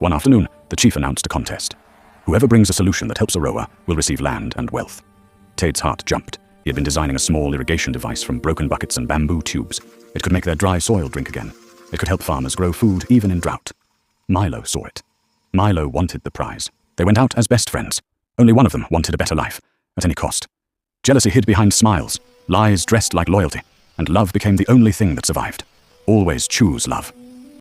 One afternoon, the chief announced a contest. Whoever brings a solution that helps Aroa will receive land and wealth. Tade's heart jumped. He had been designing a small irrigation device from broken buckets and bamboo tubes. It could make their dry soil drink again. It could help farmers grow food even in drought. Milo saw it. Milo wanted the prize. They went out as best friends. Only one of them wanted a better life, at any cost. Jealousy hid behind smiles, lies dressed like loyalty, and love became the only thing that survived. Always choose love.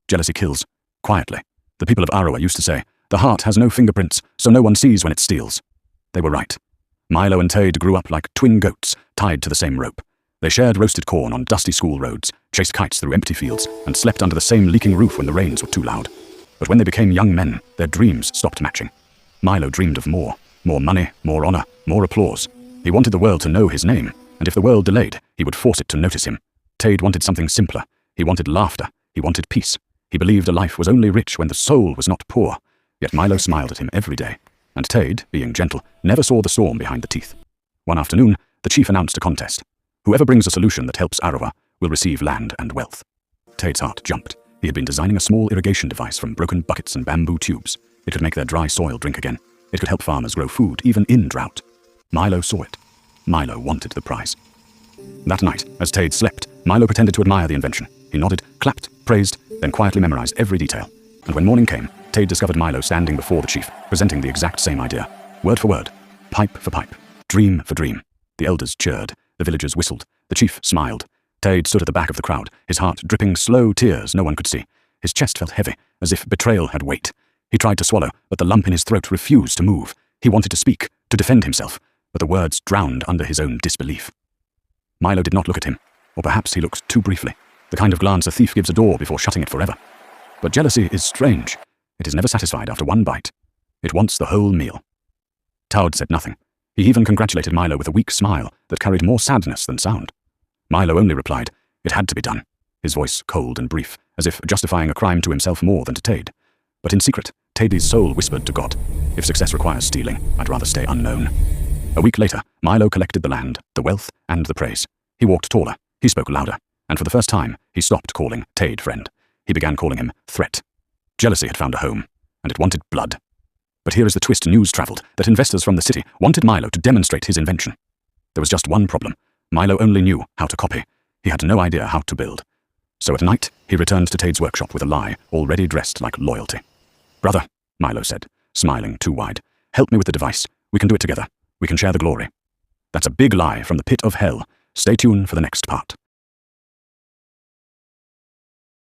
Jealousy kills, quietly. The people of Aroa used to say, the heart has no fingerprints, so no one sees when it steals. They were right. Milo and Tade grew up like twin goats, tied to the same rope. They shared roasted corn on dusty school roads, chased kites through empty fields, and slept under the same leaking roof when the rains were too loud. But when they became young men, their dreams stopped matching. Milo dreamed of more money, more honor, more applause. He wanted the world to know his name, and if the world delayed, he would force it to notice him. Tade wanted something simpler. He wanted laughter. He wanted peace. He believed a life was only rich when the soul was not poor. Yet Milo smiled at him every day, and Tade, being gentle, never saw the storm behind the teeth. One afternoon, the chief announced a contest. Whoever brings a solution that helps Aroa will receive land and wealth. Tade's heart jumped. He had been designing a small irrigation device from broken buckets and bamboo tubes. It could make their dry soil drink again. It could help farmers grow food even in drought. Milo saw it. Milo wanted the prize. That night, as Tade slept, Milo pretended to admire the invention. He nodded, clapped, praised, then quietly memorized every detail. And when morning came, Tade discovered Milo standing before the chief, presenting the exact same idea. Word for word, pipe for pipe, dream for dream. The elders cheered, the villagers whistled, the chief smiled. Tade stood at the back of the crowd, his heart dripping slow tears no one could see. His chest felt heavy, as if betrayal had weight. He tried to swallow, but the lump in his throat refused to move. He wanted to speak, to defend himself, but the words drowned under his own disbelief. Milo did not look at him, or perhaps he looked too briefly, the kind of glance a thief gives a door before shutting it forever. But jealousy is strange. It is never satisfied after one bite. It wants the whole meal. Tade said nothing. He even congratulated Milo with a weak smile that carried more sadness than sound. Milo only replied, it had to be done, his voice cold and brief, as if justifying a crime to himself more than to Tade. But in secret, Tade's soul whispered to God, if success requires stealing, I'd rather stay unknown. A week later, Milo collected the land, the wealth, and the praise. He walked taller, he spoke louder, and for the first time, he stopped calling Tade friend. He began calling him threat. Jealousy had found a home, and it wanted blood. But here is the twist news travelled, that investors from the city wanted Milo to demonstrate his invention. There was just one problem. Milo only knew how to copy. He had no idea how to build. So at night, he returned to Tade's workshop with a lie, already dressed like loyalty. Brother, Milo said, smiling too wide, help me with the device. We can do it together. We can share the glory. That's a big lie from the pit of hell. Stay tuned for the next part.